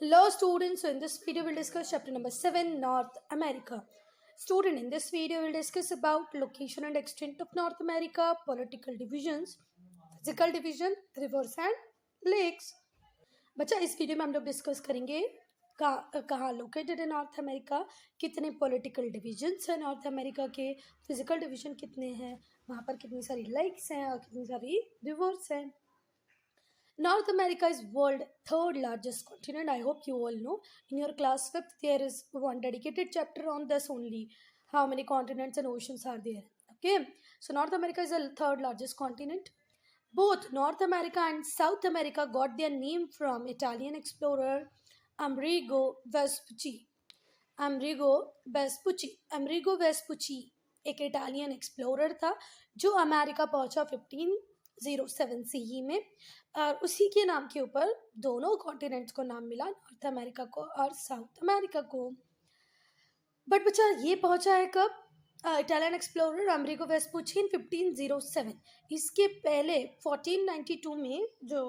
Hello students, so in this video we'll discuss chapter number 7, North America. Student, in this video we'll discuss about location and extent of North America, political divisions, physical division, rivers and lakes. बच्चा इस video में हम लोग discuss करेंगे कहाँ located है North America, कितने political divisions हैं नॉर्थ अमेरिका के, फिजिकल डिवीजन कितने हैं, वहाँ पर कितनी सारी लेक्स हैं और कितनी सारी रिवर्स हैं. North America is world third largest continent. I hope you all know. In your class 5th, there is one dedicated chapter on this only. How many continents and oceans are there? Okay. So North America is the third largest continent. Both North America and South America got their name from Italian explorer Amerigo Vespucci. Amerigo Vespucci एक Italian explorer था जो America पहुंचा 1507 CE में, और उसी के नाम के ऊपर दोनों कॉन्टिनेंट्स को नाम मिला, नॉर्थ अमेरिका को और साउथ अमेरिका को. बट बच्चा ये पहुंचा है कब? इटालियन एक्सप्लोरर अमेरिगो वेस्पुची इन 1507. इसके पहले 1492 में जो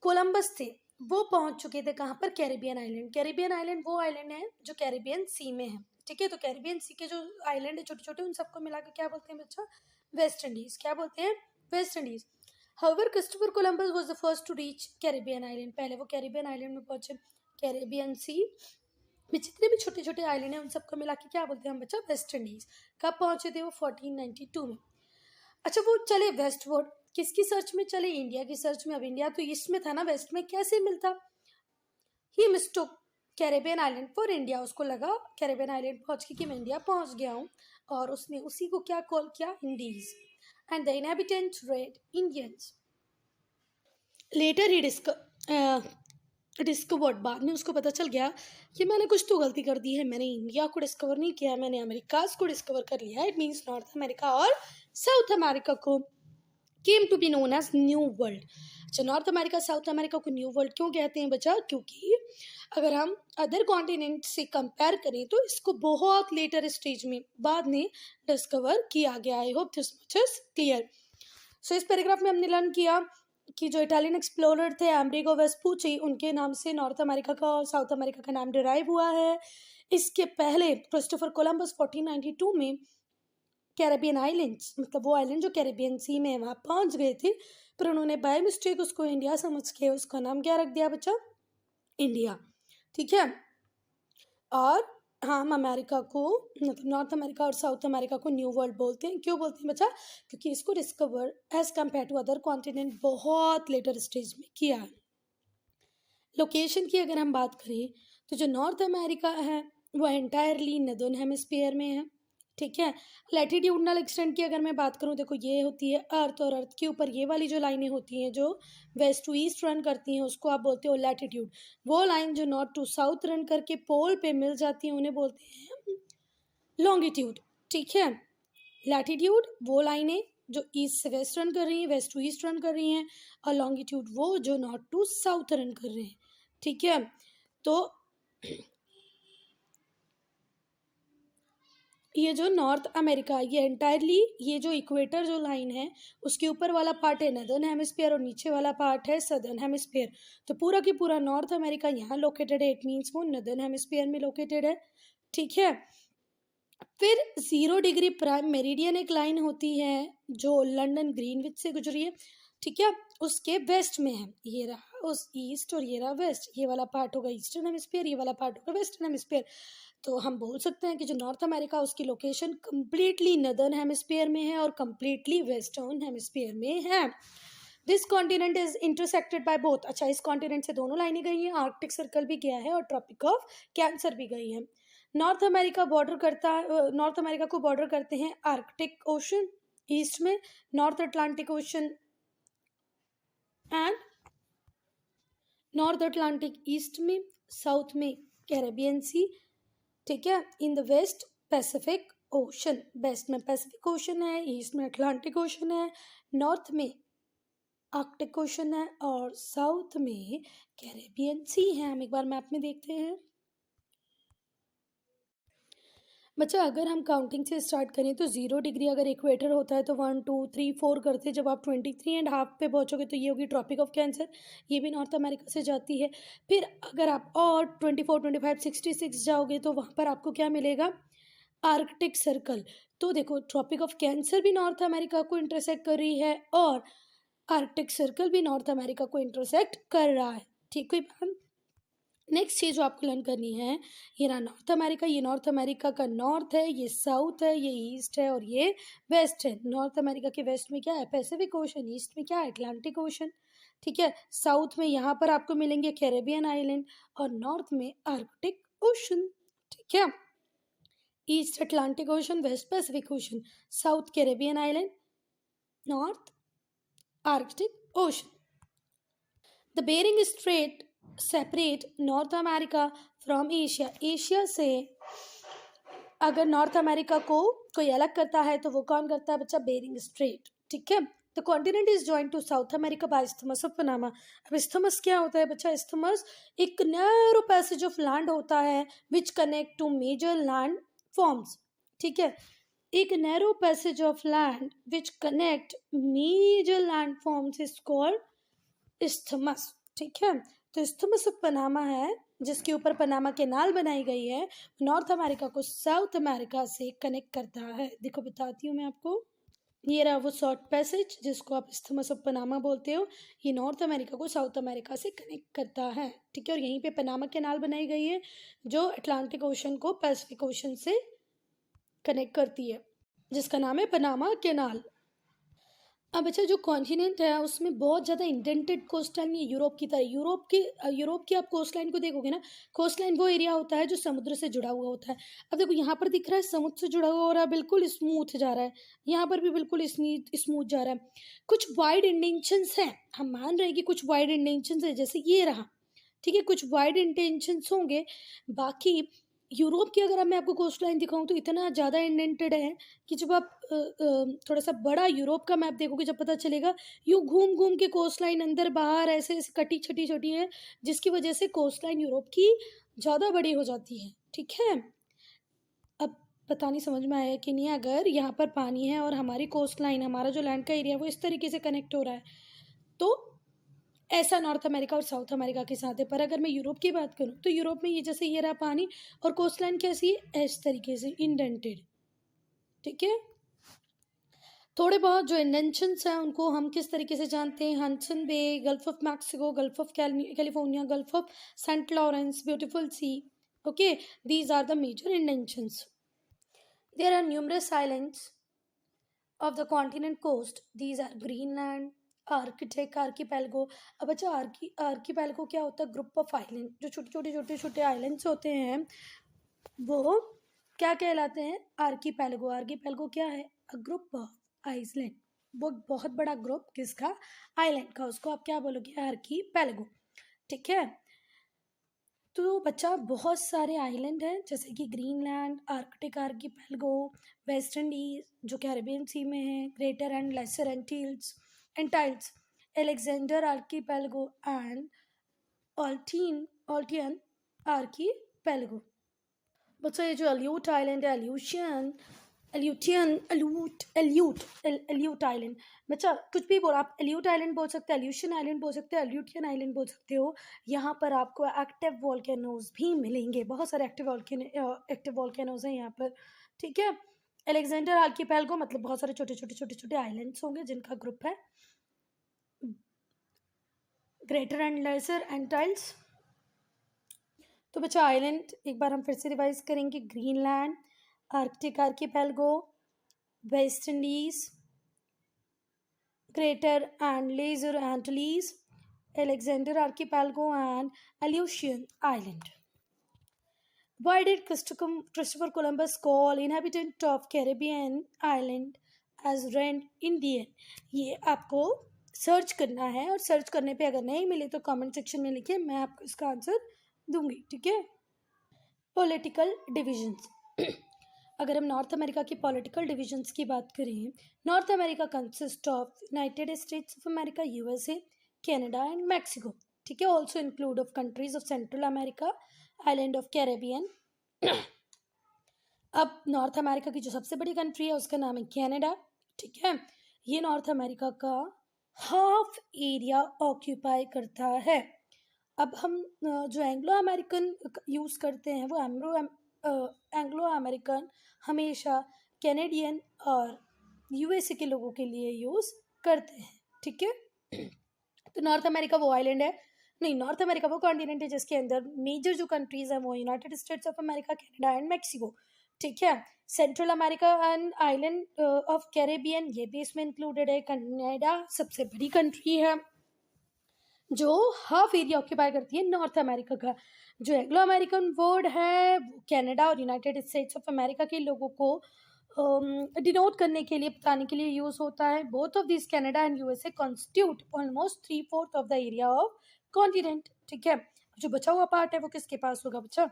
कोलंबस थे वो पहुंच चुके थे कहाँ पर? Caribbean island. कैरिबियन आइलैंड वो आइलैंड है जो कैरिबियन सी में है. ठीक है, तो कैरिबियन सी के जो आइलैंड है छोटे छोटे, उन सबको मिलाकर क्या बोलते हैं बच्चा? West Indies. क्या बोलते हैं? West Indies. However, Christopher Columbus was the first to reach Caribbean Island. पहले वो कैरिबियन आइलैंड में पहुंचे. कैरिबियन सी में जितने भी छोटे छोटे आइलैंड हैं उन सबको मिला के क्या बोलते हैं हम बच्चा? West Indies. कब पहुंचे थे वो? 1492 में. अच्छा, वो चले वेस्टवर्ड. किसकी सर्च में चले? इंडिया की सर्च में. अब इंडिया तो ईस्ट में था ना, वेस्ट में कैसे मिलता? ही मिस्टोक कैरिबियन आइलैंड फॉर इंडिया. उसको लगा कैरिबियन आइलैंड पहुंच के कि मैं इंडिया पहुंच गया हूँ, और उसने उसी को क्या कॉल किया? Indies. And the inhabitants read Indians. Later he discovered, बाद में उसको पता चल गया कि मैंने कुछ तो गलती कर दी है. मैंने इंडिया को डिस्कवर नहीं किया, मैंने अमेरिकाज को डिस्कवर कर लिया. इट मीन्स नॉर्थ अमेरिका और साउथ अमेरिका को came to be known as New World. अच्छा, नॉर्थ अमेरिका साउथ अमेरिका को न्यू वर्ल्ड क्यों कहते हैं बच्चा? क्योंकि अगर हम अदर कॉन्टिनेंट से कंपेयर करें तो इसको बहुत लेटर स्टेज में बाद में डिस्कवर किया गया. I hope this much is clear. So इस पैराग्राफ में हमने लर्न किया कि जो इटालियन एक्सप्लोरर थे अमेरिगो वेस्पुची, उनके नाम से नॉर्थ अमेरिका का और साउथ अमेरिका का नाम डिराइव हुआ है. इसके पहले क्रिस्टोफर कोलंबस 1492 में कैरिबियन आइलैंड्स, मतलब वो आइलैंड जो कैरिबियन सी में है, वहाँ पहुँच गए थे, पर उन्होंने बाय मिस्टेक उसको इंडिया समझ के उसका नाम क्या रख दिया बच्चा? इंडिया. ठीक है. और हम अमेरिका को, मतलब नॉर्थ अमेरिका और साउथ अमेरिका को न्यू वर्ल्ड बोलते हैं. क्यों बोलते हैं बच्चा? क्योंकि इसको discover as compare to other continent बहुत लेटर स्टेज में किया है. लोकेशन की अगर हम बात करें तो जो नॉर्थ अमेरिका है वो एंटायरली नदर्न हेमिस्फीयर में है. ठीक है. लैटिट्यूडनल एक्सटेंट की अगर मैं बात करूँ, देखो ये होती है अर्थ, और अर्थ के ऊपर ये वाली जो लाइनें होती हैं जो वेस्ट टू ईस्ट रन करती हैं उसको आप बोलते हो लैटिट्यूड. वो लाइन जो नॉर्थ टू साउथ रन करके पोल पे मिल जाती हैं उन्हें बोलते हैं लॉन्गिट्यूड. ठीक है. लैटिट्यूड वो लाइनें जो ईस्ट से वेस्ट रन कर रही हैं, वेस्ट टू ईस्ट रन कर रही हैं, और लॉन्गिट्यूड वो जो नॉर्थ टू साउथ रन कर रहे हैं. ठीक है. तो ये जो नॉर्थ अमेरिका, ये एंटायरली ये जो इक्वेटर जो लाइन है उसके ऊपर वाला पार्ट है नदर्न हेमिस्फीयर और नीचे वाला पार्ट है सदर्न हेमिस्फीयर. तो पूरा की पूरा नॉर्थ अमेरिका यहाँ लोकेटेड है. इट मीन्स वो नदर्न हेमिस्फीयर में लोकेटेड है. ठीक है. फिर 0 डिग्री प्राइम मेरिडियन एक लाइन होती है जो लंदन ग्रीनविच से गुजरी है. ठीक है. उसके वेस्ट में है. ये रहा उस ईस्ट और ये रहा वेस्ट. ये वाला पार्ट होगा ईस्टर्न हेमिस्फीयर, ये वाला पार्ट होगा वेस्टर्न हेमिस्फीयर. तो हम बोल सकते हैं कि जो नॉर्थ अमेरिका उसकी लोकेशन कम्प्लीटली नदर्न हेमिस्फीयर में है और कम्प्लीटली वेस्टर्न हेमिस्फीयर में है. This continent is intersected by both. अच्छा, इस कॉन्टिनेंट से दोनों लाइनें गई हैं. आर्कटिक सर्कल भी गया है और ट्रॉपिक ऑफ कैंसर भी गई है. नॉर्थ अमेरिका को बॉर्डर करते हैं आर्कटिक ओशन ईस्ट में, North Atlantic Ocean and North Atlantic east में, साउथ में कैरेबियन सी. ठीक है. In the west Pacific Ocean. West में पैसिफिक ओशन है, ईस्ट में अटलांटिक ओशन है, नॉर्थ में आर्कटिक ओशन है और साउथ में कैरेबियन सी है. हम एक बार मैप में देखते हैं. बच्चा अगर हम काउंटिंग से स्टार्ट करें तो 0 डिग्री अगर इक्वेटर होता है तो 1 2 3 4 करते, जब आप 23.5 पे पहुँचोगे तो ये होगी ट्रॉपिक ऑफ कैंसर, ये भी नॉर्थ अमेरिका से जाती है। फिर अगर आप और 24 25 66 जाओगे तो वहाँ पर आपको क्या मिलेगा, आर्कटिक सर्कल। तो देखो ट्रॉपिक ऑफ कैंसर भी नॉर्थ अमेरिका को इंटरसेक्ट कर रही है और आर्कटिक सर्कल भी नॉर्थ अमेरिका को इंटरसेक्ट कर रहा है। ठीक है मैम। नेक्स्ट चीज़ जो आपको लर्न करनी है, ये रहा नॉर्थ अमेरिका, ये नॉर्थ अमेरिका का नॉर्थ है, ये साउथ है, ये ईस्ट है और ये वेस्ट है। नॉर्थ अमेरिका के वेस्ट में क्या है, पैसिफिक ओशन, ईस्ट में क्या है, अटलांटिक ओशन। ठीक है, साउथ में यहाँ पर आपको मिलेंगे कैरेबियन आइलैंड और नॉर्थ में आर्कटिक ओशन। ठीक है, east Atlantic Ocean, west Pacific Ocean, south Caribbean island, north Arctic Ocean. The Bering Strait separate North America from Asia. Asia से अगर नॉर्थ अमेरिका को कोई अलग करता है तो वो कौन करता है बच्चा, बेरिंग स्ट्रेट। ठीक है, the continent is joint to South America by isthmus of Panama. अब इस्थमस क्या होता है बच्चा, इस्थमस एक नैरो पैसेज ऑफ लैंड होता है which connect to major land forms. ठीक है, एक narrow passage of land which connect major land forms is called isthmus. ठीक है, तो इस्थमस ऑफ पनामा है जिसके ऊपर पनामा कैनाल बनाई गई है, नॉर्थ अमेरिका को साउथ अमेरिका से कनेक्ट करता है। देखो बताती हूँ मैं आपको, ये रहा वो शॉर्ट पैसेज जिसको आप इस्थमस ऑफ पनामा बोलते हो, ये नॉर्थ अमेरिका को साउथ अमेरिका से कनेक्ट करता है। ठीक है, और यहीं पे पनामा कैनाल बनाई गई है जो अटलांटिक ओशन को पैसिफिक ओशन से कनेक्ट करती है, जिसका नाम है पनामा कैनाल। अब अच्छा जो कॉन्टिनेंट है उसमें बहुत ज़्यादा इंडेंटेड कोस्ट लाइन है यूरोप की तरह। यूरोप की आप कोस्ट लाइन को देखोगे ना, कोस्ट लाइन वो एरिया होता है जो समुद्र से जुड़ा हुआ होता है। अब देखो यहाँ पर दिख रहा है समुद्र से जुड़ा हुआ हो रहा है, बिल्कुल स्मूथ जा रहा है, यहाँ पर भी बिल्कुल स्मूथ जा रहा है। कुछ वाइड इंटेंशंस हैं, हम मान रहे हैं कि कुछ वाइड इंटेंशंस है, जैसे ये रहा। ठीक है, कुछ वाइड इंटेंशंस होंगे। बाकी यूरोप की अगर मैं आपको कोस्ट लाइन दिखाऊं तो इतना ज़्यादा इंडेंटेड है कि जब आप थोड़ा सा बड़ा यूरोप का मैप देखोगे जब पता चलेगा यूँ घूम घूम के कोस्ट लाइन अंदर बाहर ऐसे ऐसे कटी छटी छोटी है, जिसकी वजह से कोस्ट लाइन यूरोप की ज़्यादा बड़ी हो जाती है। ठीक है, अब पता नहीं समझ में आया कि नहीं, अगर यहाँ पर पानी है और हमारी कोस्ट लाइन, हमारा जो लैंड का एरिया है वो इस तरीके से कनेक्ट हो रहा है तो ऐसा नॉर्थ अमेरिका और साउथ अमेरिका के साथ है। पर अगर मैं यूरोप की बात करूँ तो यूरोप में ये जैसे ये रहा पानी और कोस्ट लाइन कैसी है, इस तरीके से इंडेंटेड। ठीक है, थोड़े बहुत जो इंडेंशंस हैं उनको हम किस तरीके से जानते हैं, Hudson Bay, Gulf of Mexico, Gulf of California, Gulf of Saint Lawrence, beautiful sea. Okay, these are the major indentions. There are numerous islands of the continent coast, these are Greenland, Arctic, Archipelago. अब अच्छा आर्कीपेलगो क्या होता है, group of island, जो छोटे छोटे islands होते हैं वो क्या कहलाते हैं, आर्कीपेलगो। आर्कीपेलगो क्या है, अ ग्रुप ऑफ आइलैंड, वो बहुत बड़ा ग्रुप किसका, आइलैंड का, उसको आप क्या बोलोगे, आर्कीपेलगो। ठीक है, तो बच्चा बहुत सारे आइलैंड हैं जैसे कि Greenland, Arctic Archipelago, West Indies जो कैरेबियन सी में है, Greater and Lesser Antilles, Alexander Archipelago and Aleutian Archipelago. बच्चा ये जो अल्यूट आइलैंड है, एल्यूट आइलैंड, बच्चा कुछ भी बोलो, आप एल्यूट आइलैंड बोल सकते हो, एल्यूशियन आइलैंड बोल सकते हो, एल्यूटियन आइलैंड बोल सकते हो। यहाँ पर आपको एक्टिव वॉल्केनोज भी मिलेंगे, बहुत सारे एक्टिव वॉल्केनोज हैं यहाँ पर। ठीक है, एलेक्जेंडर आर्कीपेलगो मतलब बहुत सारे छोटे छोटे आइलैंड्स होंगे जिनका ग्रुप है, ग्रेटर एंड लेसर एंटाइल्स। तो बच्चा आइलैंड एक बार हम फिर से रिवाइज करेंगे, Greenland, Arctic Archipelago, West Indies, Greater and Lesser Antilles, Alexander Archipelago and Aleutian Island. Why did Christopher Columbus call inhabitant of Caribbean island as Red Indian? ये आपको search करना है और सर्च करने पे अगर नहीं मिले तो कमेंट सेक्शन में लिखिए, मैं आपको इसका आंसर दूंगी। ठीक है, पॉलिटिकल डिविजन्स। अगर हम नॉर्थ अमेरिका की पॉलिटिकल डिविजन्स की बात करें, north America consist of United States of America, USA, Canada and Mexico. ठीक है, also include of countries of Central America, island of Caribbean, अब नॉर्थ अमेरिका की जो सबसे बड़ी कंट्री है उसका नाम है कनाडा, ठीक है। ये नॉर्थ अमेरिका का हाफ एरिया ऑक्यूपाई करता है। अब हम जो एंग्लो अमेरिकन यूज़ करते हैं वो एंग्लो अमेरिकन हमेशा कैनेडियन और यूएसए के लोगों के लिए यूज़ करते हैं, ठीक है। तो नॉर्थ अमेरिका वो आइलैंड है, नहीं, नॉर्थ अमेरिका वो कॉन्टिनेंट है जिसके अंदर मेजर जो कंट्रीज हैं वो United States of America, Canada and Mexico, ठीक है। Central America and island of Caribbean ये भी इसमें इंक्लूडेड है। कनाडा सबसे बड़ी कंट्री है जो हाफ एरिया ऑक्यूपाई करती है नॉर्थ अमेरिका का। जो एंग्लो अमेरिकन वर्ड है वो कनाडा और यूनाइटेड स्टेट्स ऑफ अमेरिका के लोगों को डिनोट करने के लिए, बताने के लिए यूज होता है। Both of this Canada and USA constitute almost 3/4 of the area of continent, ठीक है। जो बचा हुआ पार्ट है वो किसके पास होगा बच्चा?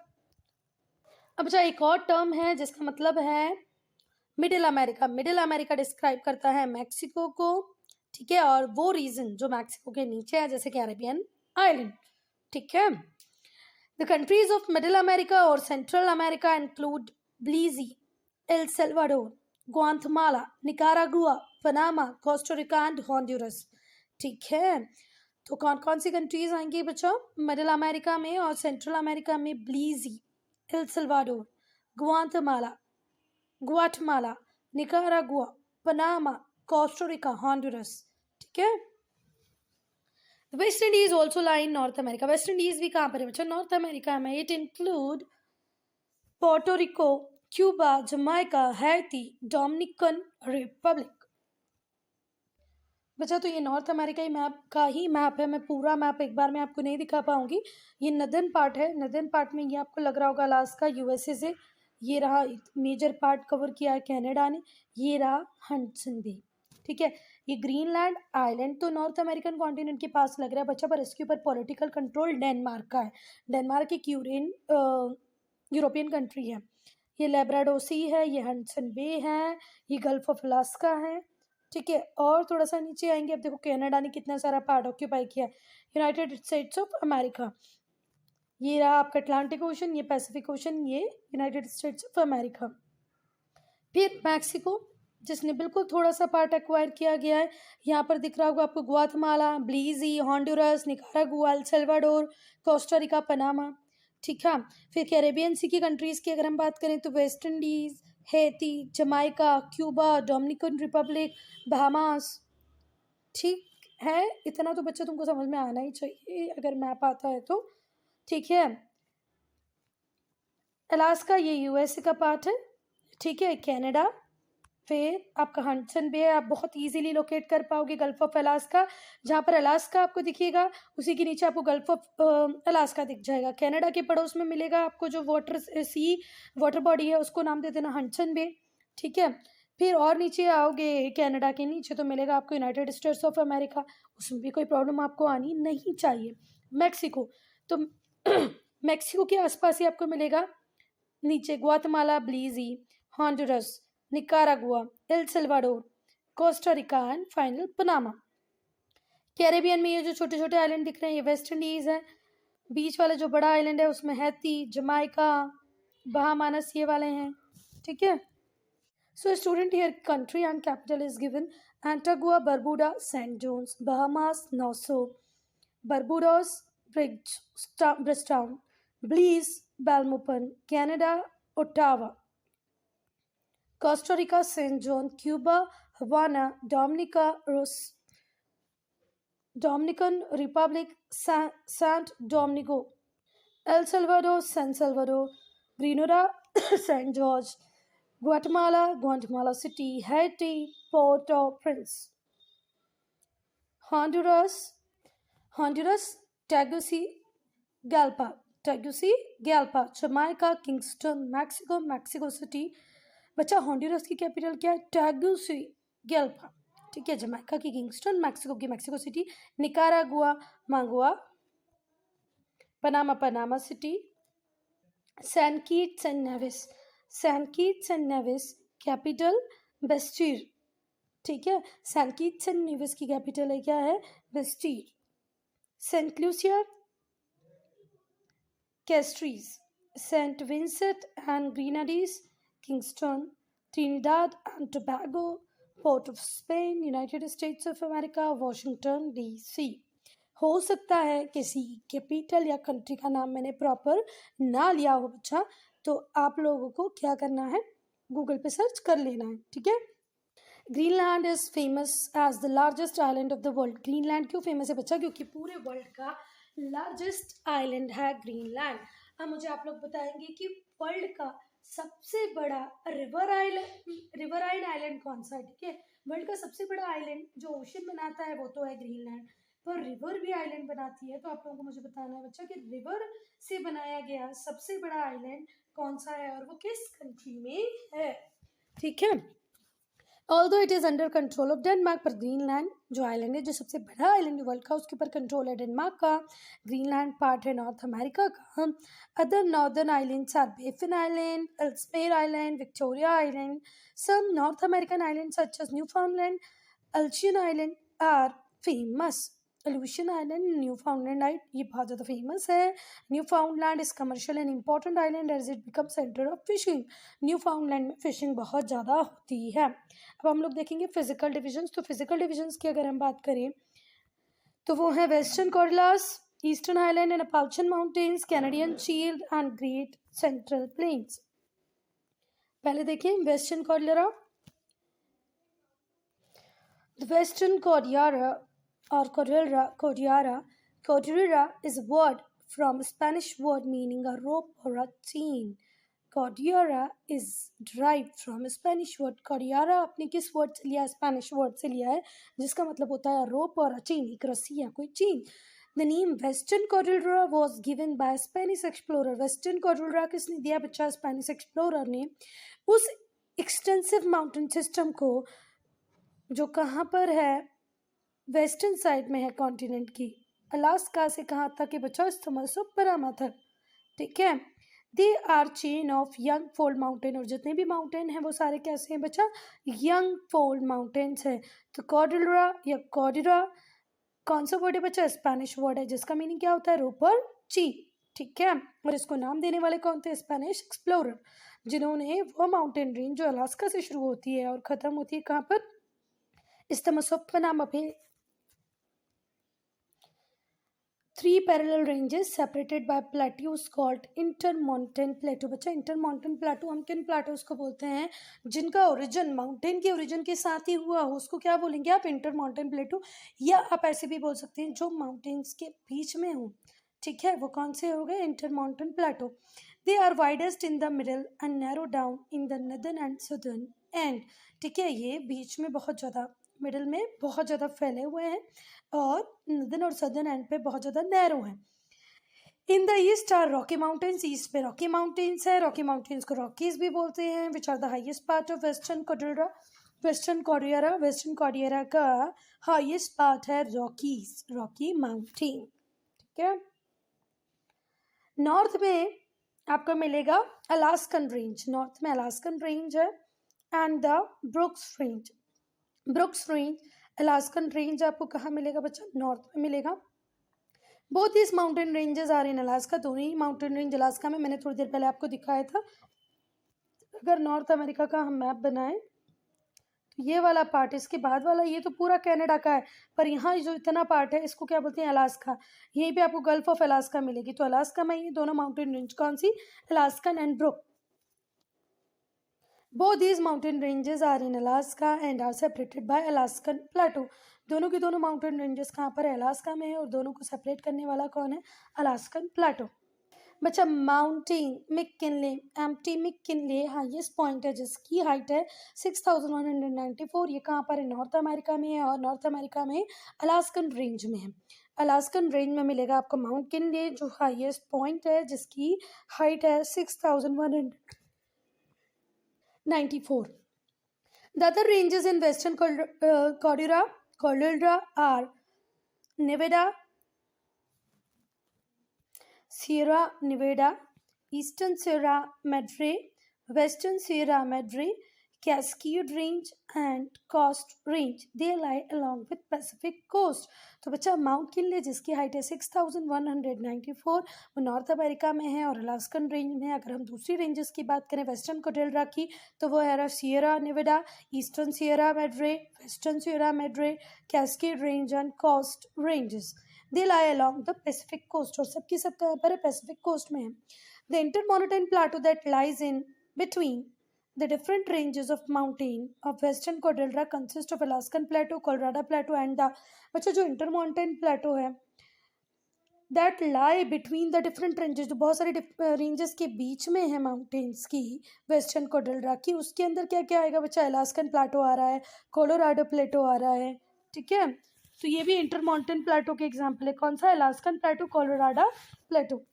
अब बच्चा एक और टर्म है जिसका मतलब है middle America. Middle America describe करता है मैक्सिको को, ठीक है, और वो रीजन जो मैक्सिको के नीचे है जैसे कैरेबियन आइलैंड, ठीक है। The countries of Middle America और Central America include Belize, El Salvador, Guatemala, Nicaragua, Panama, Costa Rica and Honduras, ठीक है। तो कौन कौन सी कंट्रीज आएंगी बच्चों मिडिल अमेरिका में और सेंट्रल अमेरिका में? Belize, El Salvador, Guatemala, Nicaragua, Panama, Costa Rica, Honduras, ठीक है। West Indies also lie in North America. West Indies भी कहाँ पर है बच्चों? नॉर्थ अमेरिका में। It include Puerto Rico, Cuba, Jamaica, Haiti, Dominican Republic. बच्चा तो ये नॉर्थ अमेरिका ही मैप का ही मैप है। मैं पूरा मैप एक बार में आपको नहीं दिखा पाऊंगी। ये नदर्न पार्ट है। नदर्न पार्ट में ये आपको लग रहा होगा अलास्का यूएसए से, ये रहा मेजर पार्ट कवर किया है कनाडा ने, ये रहा हडसन बे, ठीक है। ये ग्रीनलैंड आइलैंड तो नॉर्थ अमेरिकन कॉन्टिनेंट के पास लग रहा है बच्चा, पर इसके ऊपर पॉलिटिकल कंट्रोल डेनमार्क का है। डेनमार्क एक यूरोपियन कंट्री है। ये लेब्राडोर सी है, ये हडसन बे है, ये गल्फ ऑफ अलास्का है, ठीक है। और थोड़ा सा नीचे आएंगे, अब देखो कनाडा ने कितना सारा पार्ट ऑक्यूपाई किया है। यूनाइटेड स्टेट्स ऑफ अमेरिका, ये रहा आपका अटलांटिक ओशन, ये पैसिफिक ओशन, ये यूनाइटेड स्टेट्स ऑफ अमेरिका। फिर मैक्सिको जिसने बिल्कुल थोड़ा सा पार्ट एक्वायर किया गया है। यहाँ पर दिख रहा होगा आपको Guatemala, Belize, Honduras, Nicaragua, El Salvador, Costa Rica, Panama, ठीक है। फिर कैरेबियन सी की कंट्रीज की अगर हम बात करें तो West Indies, Haiti, Jamaica, Cuba, Dominican Republic, Bahamas, ठीक है। इतना तो बच्चा तुमको समझ में आना ही चाहिए अगर मैप आता है तो, ठीक है। अलास्का ये यूएसए का पार्ट है, ठीक है। कनाडा, फिर आपका हडसन बे है, आप बहुत इजीली लोकेट कर पाओगे गल्फ ऑफ अलास्का। जहाँ पर अलास्का आपको दिखेगा उसी के नीचे आपको गल्फ ऑफ अलास्का दिख जाएगा। कनाडा के पड़ोस में मिलेगा आपको जो वाटर बॉडी है उसको नाम दे देना हडसन बे, ठीक है। फिर और नीचे आओगे कनाडा के नीचे तो मिलेगा आपको यूनाइटेड स्टेट्स ऑफ अमेरिका, उसमें भी कोई प्रॉब्लम आपको आनी नहीं चाहिए। मैक्सिको, तो मैक्सिको के आसपास ही आपको मिलेगा नीचे Guatemala, Belize, Honduras, Nicaragua, El Salvador, Costa Rica and final Panama. Caribbean में ये जो छोटे छोटे आइलैंड दिख रहे हैं ये वेस्ट इंडीज है। बीच वाला जो बड़ा आइलैंड है उसमें हैती, जमाइका, बहामास ये वाले हैं, ठीक है। So student here country and capital is given Antigua, Barbuda, Saint John's, Bahamas, Nassau, Barbados, Bridgetown, Belize, Belmopan, Canada, Ottawa, Costa Rica, St. John, Cuba, Havana, Dominican Republic, Sant Domingo, El Salvador, San Salvador, Grenada, St. George, Guatemala City, Haiti, Port-au-Prince, Honduras, Tegucigalpa, Jamaica, Kingston, Mexico City। बच्चा हॉन्डुरस की capital क्या है? टेगुसिगल्पा, ठीक है। Jamaica की Kingston, Mexico की Mexico City, Nicaragua Managua, Panama City, Saint Kitts and Nevis capital Basseterre, ठीक है। सैन किट्स एंड नेविस की कैपिटल है क्या है? Basseterre. Saint Lucia, Castries, Saint Vincent and Grenadines, Kingstown, Trinidad and Tobago, Port of Spain, United States of America, Washington DC. हो सकता है किसी कैपिटल या कंट्री का नाम मैंने प्रॉपर ना लिया हो बच्चा, तो आप लोगों को क्या करना है, गूगल पे सर्च कर लेना है, ठीक है। Greenland is famous as the largest island of the world. Greenland क्यों फेमस है बच्चा, क्योंकि पूरे वर्ल्ड का लार्जेस्ट आइलैंड है ग्रीनलैंड। अब मुझे आप लोग बताएंगे कि वर्ल्ड का सबसे बड़ा रिवराइन आइलैंड कौन सा है, ठीक है। वर्ल्ड का सबसे बड़ा आइलैंड जो ओशन बनाता है वो तो है ग्रीनलैंड, पर रिवर भी आइलैंड बनाती है। तो आप लोगों को मुझे बताना है बच्चा कि रिवर से बनाया गया सबसे बड़ा आइलैंड कौन सा है और वो किस कंट्री में है, ठीक है। Although it is under control of Denmark, पर ग्रीनलैंड जो आइलैंड है, जो सबसे बड़ा आइलैंड है वर्ल्ड का, उसके ऊपर कंट्रोल है डेनमार्क का। ग्रीनलैंड पार्ट है नॉर्थ अमेरिका का। Other northern islands are Baffin Island, Ellesmere Island, Victoria Island. Some North American island such as Newfoundland, Aleutian Island are famous. Aleutian Island, Newfoundland Island, ये बहुत ज़्यादा famous है। Newfoundland is commercial and important island as it become centre of fishing. Newfoundland में fishing बहुत ज़्यादा होती है। अब हम लोग देखेंगे फिजिकल डिविजन्स। तो फिजिकल डिविजन्स की अगर हम बात करें तो वो है Western Cordilleras, Eastern Highland and Appalachian Mountains, Canadian Shield and Great Central Plains. पहले देखिए Western Cordillera. The Western Cordillera or Cordillera is a word from a Spanish word meaning a rope or a chain. Cordillera is derived from a Spanish word. Cordillera अपने किस word से लिया है, Spanish word से लिया है, जिसका मतलब होता है रोप और चेन, एक रस्सी या कोई chain. The name Western Cordillera was given by a Spanish explorer. Western Cordillera किसने दिया बच्चा, स्पेनिश एक्सप्लोरर ने। उस एक्सटेंसिव माउंटेन सिस्टम को जो कहाँ पर है, वेस्टर्न साइड में है कॉन्टिनेंट की, अलास्का से कहाँ तक है बच्चा, समरसोपरामा तक, ठीक है। They are chain of young fold mountain, और जितने भी माउंटेन हैं वो सारे कैसे हैं बच्चा, यंग फोल्ड माउंटेन्स हैं। तो कॉर्डिलरा या कॉर्डिरा कौन सा वर्ड है बच्चा, स्पेनिश वर्ड है जिसका मीनिंग क्या होता है, रोप और ची, ठीक है। और इसको नाम देने वाले कौन थे, स्पेनिश एक्सप्लोरर, जिन्होंने वो माउंटेन रेंज जो अलास्का से शुरू होती है और खत्म होती है कहाँ पर, Isthmus-of-Panama पे। 3 parallel ranges separated by plateaus called intermontane plateau। बच्चा इंटरमॉन्टेन प्लेटो हम किन प्लेटोज को बोलते हैं, जिनका ओरिजिन माउंटेन के ओरिजिन के साथ ही हुआ हो, उसको क्या बोलेंगे आप, इंटरमॉन्टेन प्लेटो। या आप ऐसे भी बोल सकते हैं जो माउंटेन्स के बीच में हो, ठीक है, वो कौन से हो गए, intermontane plateau. They are widest in the middle and narrow down in the northern and southern end, ठीक है, ये बीच में बहुत ज़्यादा, मिडिल में बहुत ज़्यादा फैले हुए हैं और नदर्न और सदर्न एंड पे बहुत ज़्यादा नैरो हैं। In the east are Rocky Mountains, east पे रॉकी माउंटेन्स है, रॉकी माउंटेन्स को रॉकीज भी बोलते हैं, which are the highest part of Western Cordillera. Western Cordillera का हाईएस्ट पार्ट है रॉकीज, रॉकी माउंटेन, ठीक है। नॉर्थ में आपको मिलेगा अलास्कन रेंज, नॉर्थ में अलास्कन रेंज है and the Brooks Range. Brooks Range, Alaskan Range आपको कहाँ मिलेगा बच्चा, नॉर्थ में मिलेगा। Both this mountain ranges are in Alaska, दोनों ही माउंटेन रेंज अलास्का में, मैंने थोड़ी देर पहले आपको दिखाया था। अगर नॉर्थ अमेरिका का हम मैप बनाएं तो ये वाला पार्ट, इसके बाद वाला ये तो पूरा कनाडा का है, पर यहाँ जो इतना पार्ट है इसको क्या बोलते हैं, अलास्का। यहीं पे आपको गल्फ ऑफ अलास्का मिलेगी। तो अलास्का में ये दोनों माउंटेन रेंज कौन सी, Alaskan and Brook. Both these mountain ranges are in Alaska and are separated by Alaskan Plateau। दोनों के दोनों माउंटेन रेंजेस कहाँ पर है, अलास्का में है, और दोनों को सेपरेट करने वाला कौन है, अलास्कन प्लेटो। बच्चा माउंटेन मिकिनले, एम्प्टी मिकिनले हाईएस्ट पॉइंट है जिसकी हाइट है 6194। ये कहाँ पर है, नॉर्थ अमेरिका में है, और नॉर्थ अमेरिका में अलास्कन रेंज में है। अलास्कन रेंज में मिलेगा आपको माउंट किनले जो हाईएस्ट पॉइंट है जिसकी हाइट है 6194। The other ranges in Western Cordillera are Nevada, Sierra Nevada, Eastern Sierra Madre, Western Sierra Madre, Cascade Range and Coast Range. They lie along with Pacific Coast. तो बच्चा mount Kinley जिसकी height है 6194, वो north America में है और Alaskan range में है. अगर हम दूसरी रेंजेस की बात करें वेस्टर्न कोडेल्रा की, तो वो है Sierra Nevada, Eastern Sierra Madre, Western Sierra Madre, Cascade Range and Coast Ranges. They lie along the Pacific coast, और सबकी सब कहाँ पर है? पैसिफिक कोस्ट में है. The intermontane plateau that lies in between the different ranges of mountain of western cordillera consist of Alaskan Plateau, Colorado Plateau and the बच्चा जो intermountain plateau है that lie between the different ranges, जो बहुत सारे ranges के बीच में है mountains की वेस्टर्न कोडेल्रा की, उसके अंदर क्या क्या आएगा बच्चा? अलास्कन प्लाटो आ रहा है, कोलोराडो प्लेटो आ रहा है. ठीक है, तो ये भी इंटरमाउंटेन प्लाटो के एग्जाम्पल है. कौन सा? Alaskan Plato, Colorado Plato.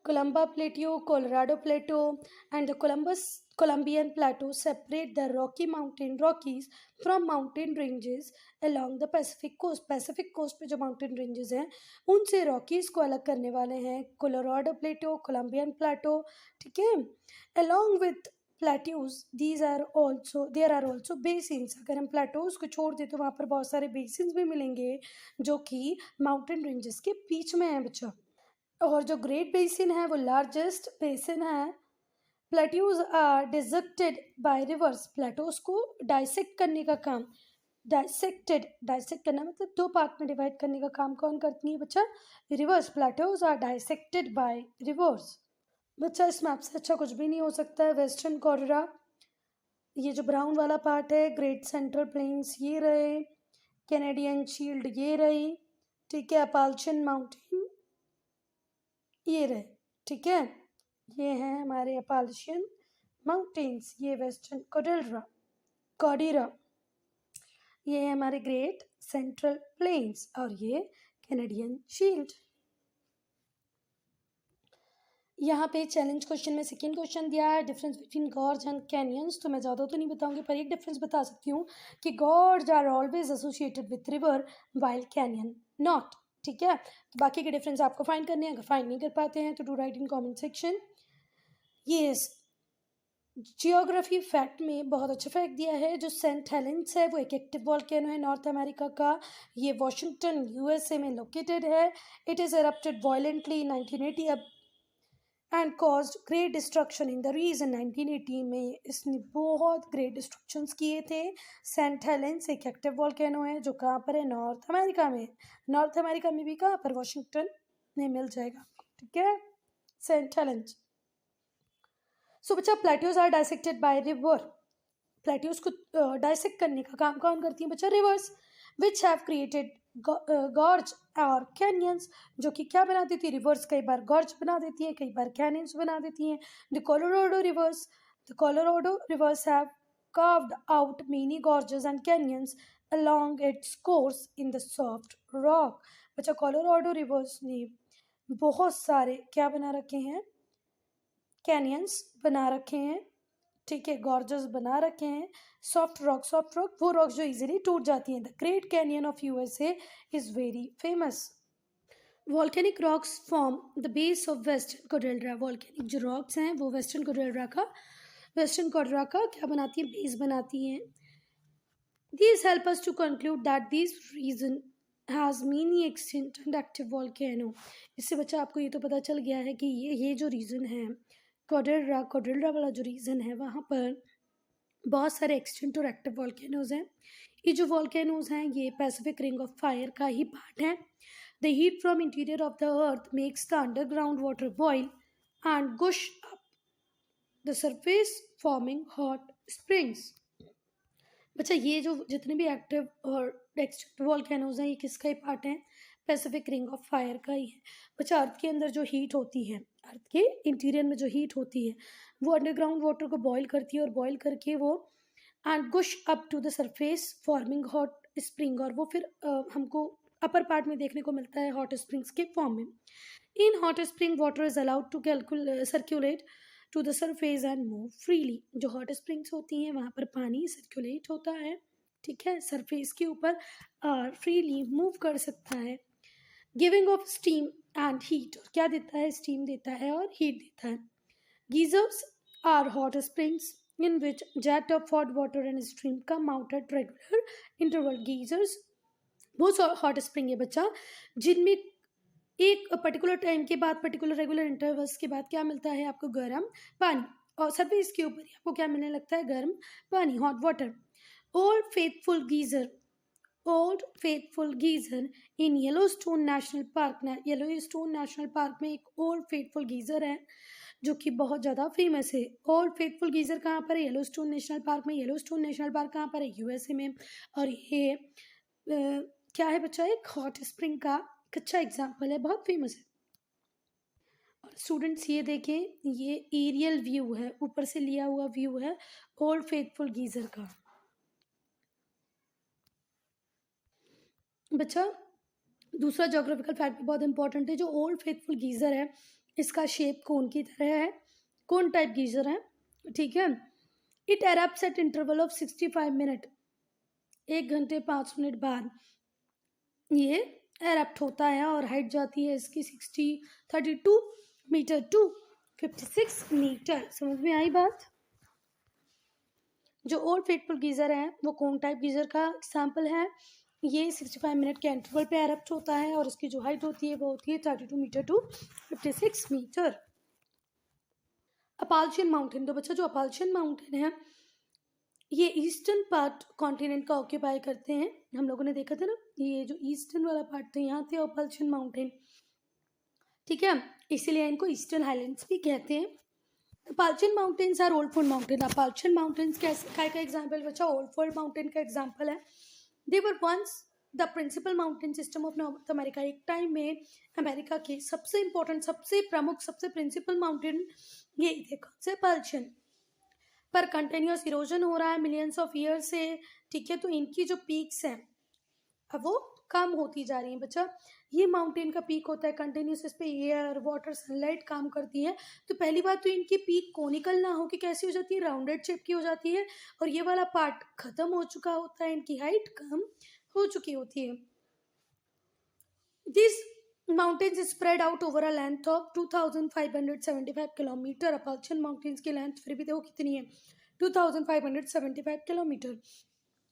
Columba Plateau, Colorado Plateau, and the Columbian Plateau separate the Rockies from mountain ranges along the Pacific Coast. Pacific Coast पे जो mountain ranges हैं उनसे Rockies को अलग करने वाले हैं Colorado Plateau, Columbian Plateau. ठीक है, along with plateaus there are also basins. अगर हम plateaus को छोड़ दें तो वहाँ पर बहुत सारे basins भी मिलेंगे जो कि mountain ranges के बीच में हैं बच्चा. और जो ग्रेट बेसिन है वो लार्जेस्ट बेसिन है. Plateaus are dissected by rivers. Plateaus को डाइसेक्ट करने का काम, डाइसेक्ट करना मतलब दो पार्ट में डिवाइड करने का काम कौन करती है बच्चा? Rivers. Plateaus are dissected by rivers. बच्चा इस मैप से अच्छा कुछ भी नहीं हो सकता है. वेस्टर्न कोडेल्रा, ये जो ब्राउन वाला पार्ट है, ग्रेट सेंट्रल प्लेन्स ये रहे, कैनेडियन शील्ड ये रही, ठीक है, अपाल्चियन माउंटेन ये रहे. ठीक है, ये हैं हमारे अपाल्चियन माउंटेन्स, ये वेस्टर्न कोडेल्रा, ये है हमारे ग्रेट सेंट्रल प्लेन्स और ये कैनेडियन शील्ड. यहाँ पे चैलेंज क्वेश्चन में सेकेंड क्वेश्चन दिया है, difference between gorge and canyons. तो मैं ज़्यादा तो नहीं बताऊंगी पर एक डिफरेंस बता सकती हूँ कि gorge are always associated with river while canyon not. ठीक है, तो बाकी के डिफरेंस आपको फाइंड करने हैं. अगर फाइंड नहीं कर पाते हैं तो do right in comment section. ये जियोग्राफी फैक्ट में बहुत अच्छा फैक्ट दिया है. जो सेंट हेलेंस है वो एक एक्टिव वॉल्केनो है नॉर्थ अमेरिका का. ये वॉशिंगटन यूएसए में लोकेटेड है. It is erupted violently in 1980 and caused great destruction in the region. 1980 में इसने बहुत ग्रेट डिस्ट्रक्शंस किए थे. सेंट हेलेंस एक एक्टिव वॉल्केनो है जो कहाँ पर है? नॉर्थ अमेरिका में. नॉर्थ अमेरिका में भी कहाँ पर? वॉशिंगटन में मिल जाएगा. ठीक है, सेंट हेलेंस. सो बच्चा plateaus are dissected by river. Plateaus को डाइसेक्ट करने का काम कौन करती है बच्चा? Rivers, which have created gorge और कैनियंस, जो कि क्या बना देती है? रिवर्स कई बार गॉर्ज बना देती है, कई बार कैनियंस बना देती हैं. The Colorado reverse have carved out many gorges and canyons along its course in the soft rock. बच्चा कोलोराडो रिवर्स ने बहुत सारे क्या बना रखे हैं? कैनियंस बना रखे हैं. ठीक है, गॉर्जेस बना रखे हैं. सॉफ्ट रॉक वो रॉक्स जो इजीली टूट जाती हैं. The Great Canyon of USA is very famous. Volcanic rocks form the base of Western Cordillera. Volcanic जो रॉक्स हैं वो वेस्टर्न कोडेल्रा का क्या बनाती हैं? बेस बनाती हैं. These help us to conclude that this region has many extinct and active volcano. इससे बच्चा आपको ये तो पता चल गया है कि ये जो रीजन है कोडेल्रा वाला जो रीजन है वहाँ पर बहुत सारे एक्सटिंक्ट और एक्टिव वॉल्केनोज हैं. ये जो वॉल्केनोज हैं ये पैसिफिक रिंग ऑफ फायर का ही पार्ट है. The heat from interior of the earth makes the underground water boil and gush up the surface forming hot springs. बच्चा ये जो जितने भी एक्टिव और एक्सटिंक्ट वॉल्केनोज हैं ये किसका ही पार्ट है? पैसिफिक रिंग ऑफ फायर का ही है. बच्चा अर्थ के अंदर जो हीट होती है, अर्थ के इंटीरियर में जो हीट होती है वो अंडरग्राउंड वाटर को बॉयल करती है और बॉयल करके वो and gush up to the surface forming hot spring, और वो फिर हमको अपर पार्ट में देखने को मिलता है हॉट स्प्रिंग्स के फॉर्म में. In hot spring water is allowed to circulate to the surface and move freely. जो हॉट स्प्रिंग्स होती हैं वहाँ पर पानी सर्कुलेट होता है. ठीक है, सरफेस के ऊपर और फ्रीली मूव कर सकता है. Giving of steam and heat, और क्या देता है? स्टीम देता है और हीट देता है. Geysers are hot springs in which jet of hot water and stream come out at regular interval. Geysers वो हॉट स्प्रिंग है बच्चा, जिनमें एक पर्टिकुलर टाइम के बाद, पर्टिकुलर रेगुलर इंटरवल्स के बाद क्या मिलता है आपको? गर्म पानी। और सरफेस के ऊपर आपको क्या मिलने लगता है? गर्म पानी, hot water. Old Faithful Geyser, Old Faithful Geyser in Yellowstone National Park. Yellowstone National Park में एक ओल्ड फेथफुल गीजर है जो कि बहुत ज़्यादा फेमस है। ओल्ड फेथफुल गीजर कहाँ पर है? येलोस्टोन नेशनल पार्क में। येलोस्टोन नेशनल पार्क कहाँ पर है? यूएसए में। और ये क्या है बच्चा? एक हॉट स्प्रिंग का एक अच्छा एग्जाम्पल है, बहुत फेमस है। और स्टूडेंट्स ये देखें, ये एरियल व्यू है, ऊपर से लिया हुआ व्यू है ओल्ड फेथफुल गीजर का। बच्चा दूसरा ज्योग्राफिकल फैक्ट भी बहुत इंपॉर्टेंट है। जो ओल्ड फेथफुल गीजर है इसका शेप कोन की तरह है, कोन टाइप गीजर है, ठीक है। It erupts at interval of 65 minute, 1 घंटे 5 मिनट बाद ये एरप्ट होता है और हाइट जाती है इसकी 32 मीटर टू 56 मीटर। समझ में आई बात? जो ओल्ड फेथफुल गीजर है वो कोन टाइप गीजर का एग्जाम्पल है। ये 65 मिनट के इंटरवल पे एरप्ट होता है और इसकी जो हाइट होती है वो होती है 32 मीटर टू 56 मीटर। अपाल्चियन माउंटेन, तो बच्चा जो अपाल्चियन माउंटेन है ये ईस्टर्न पार्ट कॉन्टिनेंट का ऑक्यूपाई करते हैं। हम लोगों ने देखा था ना, ये जो ईस्टर्न वाला पार्ट था यहाँ थे अपाल्चियन माउंटेन, ठीक है, इसीलिए इनको ईस्टर्न हाईलैंड्स भी कहते हैं। Appalachian mountains are old fold mountain. Appalachian mountains का एग्जाम्पल बच्चा ओल्ड फोल्ड माउंटेन का एग्जाम्पल है। They were once the principal mountain system of North America. एक टाइम में अमेरिका के सबसे इंपॉर्टेंट, सबसे प्रमुख, सबसे प्रिंसिपल माउंटेन ये थे। कौन से? अपाल्चियन। पर कंटिन्यूस इरोजन हो रहा है मिलियंस ऑफ ईयर से, ठीक है, तो इनकी जो पीक्स हैं अब वो कम होती जा रही है बच्चा। ये माउंटेन का पीक होता है कंटिन्यूस, इस पे एयर, वाटर, सनलाइट काम करती है। तो पहली बात तो इनकी पीक कोनिकल ना होकर कैसी हो जाती है? राउंडेड शेप की हो जाती है। और ये वाला पार्ट खत्म हो चुका होता है, इनकी हाइट कम हो चुकी होती है। This mountains spread out over a length of 2575 kilometre. Appalachian mountains की लेंथ फिर भी देखो कितनी है, 2575 kilometre.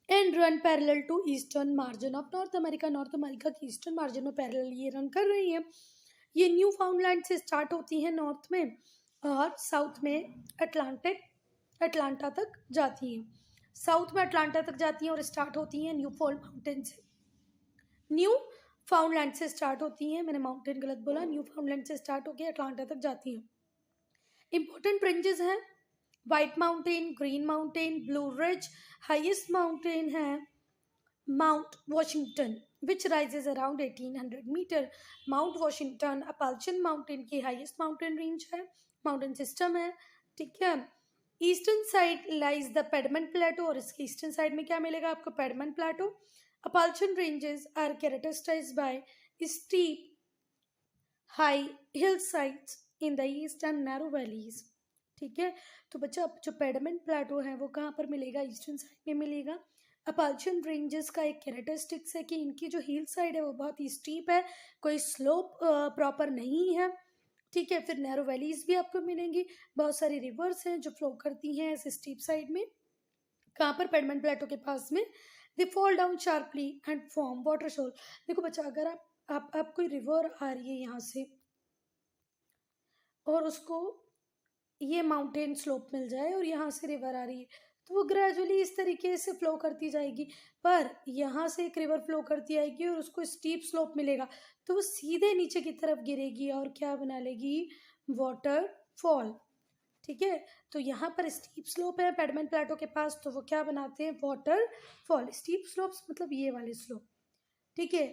And run parallel to eastern margin of North America. North America की ईस्टर्न मार्जिन में पैरेलल ये रन कर रही है। ये न्यू फाउंडलैंड से स्टार्ट होती है नॉर्थ में और साउथ में अटलांटा तक जाती हैं। साउथ में अटलांटा तक जाती हैं और स्टार्ट होती हैं न्यू फॉल माउंटेन से। न्यू फाउंडलैंड से स्टार्ट होती हैं, मैंने माउंटेन गलत बोला, न्यू फाउंडलैंड से स्टार्ट होकर अटलांटा तक जाती हैं। इंपॉर्टेंट रेंजेस हैं White Mountain, Green Mountain, Blue Ridge. Highest mountain है Mount Washington which rises around 1800 metre. Mount Washington Appalachian mountain की हाईएस्ट माउंटेन रेंज है, माउंटेन सिस्टम है, ठीक है। Eastern side lies the Piedmont plateau, और इसके eastern side में क्या मिलेगा आपको? पेडमन प्लेटो। Appalachian ranges are characterized by steep, high hillsides in the east and narrow valleys, ठीक है। तो बच्चा जो पेडमन प्लेटो है वो कहाँ पर मिलेगा? ईस्टर्न साइड में मिलेगा। अपाल्चियन रेंजेस का एक कैरेक्टरिस्टिक्स है कि इनकी जो हिल साइड है वो बहुत ही स्टीप है, कोई स्लोप प्रॉपर नहीं है, ठीक है। फिर नैरो वैलीज भी आपको मिलेंगी, बहुत सारी रिवर्स हैं जो फ्लो करती हैं ऐसे स्टीप साइड में। कहाँ पर? पेडमन प्लेटो के पास में। They fall down sharply and form water shoal. देखो बच्चा, अगर आप कोई रिवर आ रही है यहाँ से और उसको ये माउंटेन स्लोप मिल जाए और यहाँ से रिवर आ रही है तो वो ग्रेजुअली इस तरीके से फ्लो करती जाएगी। पर यहाँ से एक रिवर फ्लो करती आएगी और उसको स्टीप स्लोप मिलेगा तो वो सीधे नीचे की तरफ गिरेगी और क्या बना लेगी? वाटरफॉल, ठीक है। तो यहाँ पर स्टीप स्लोप है पेडमन प्लेटो के पास, तो वो क्या बनाते हैं? वाटरफॉल। स्टीप स्लोप्स मतलब ये वाले स्लोप, ठीक है।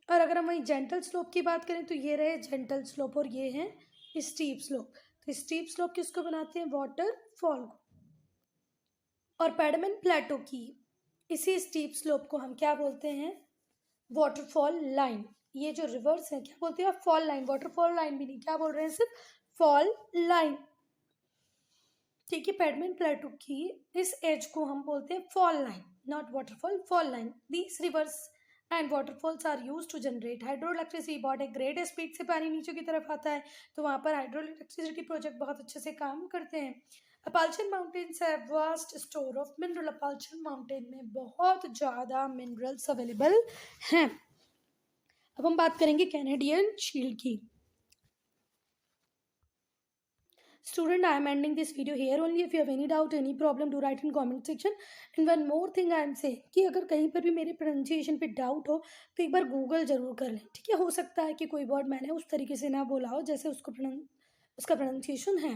और अगर हम वही जेंटल स्लोप की बात करें तो ये रहे जेंटल स्लोप और ये हैं स्टीप स्लोप। तो स्टीप स्लोप किसको बनाते हैं? वाटरफॉल को। और पेडमन प्लेटो की इसी स्टीप स्लोप को हम क्या बोलते हैं? Waterfall line. ये जो रिवर्स है क्या बोलते हैं? Fall line. वाटरफॉल लाइन भी नहीं, क्या बोल रहे हैं? सिर्फ फॉल लाइन, ठीक है। पेडमन प्लेटो की इस एज को हम बोलते हैं fall line, not waterfall, fall line. These rivers and waterfalls are use to generate hydro electricity. बहुत एक ग्रेट स्पीड से पानी नीचे की तरफ आता है, तो वहाँ पर हाइड्रो इलेक्ट्रिसिटी प्रोजेक्ट बहुत अच्छे से काम करते हैं। अपाल्चन माउंटेन्स है vast store of mineral. Appalachian mountain में बहुत ज़्यादा मिनरल्स अवेलेबल हैं। अब हम बात करेंगे कैनेडियन शील्ड की। Student, I am ending this video here only. If you have any doubt, any problem, do write in comment section. And one more thing I am saying कि अगर कहीं पर भी मेरे प्रोनाउंसिएशन पे डाउट हो तो एक बार गूगल जरूर कर लें, ठीक है। हो सकता है कि कोई वर्ड मैंने उस तरीके से ना बोला हो जैसे उसका प्रोनाउंसिएशन है।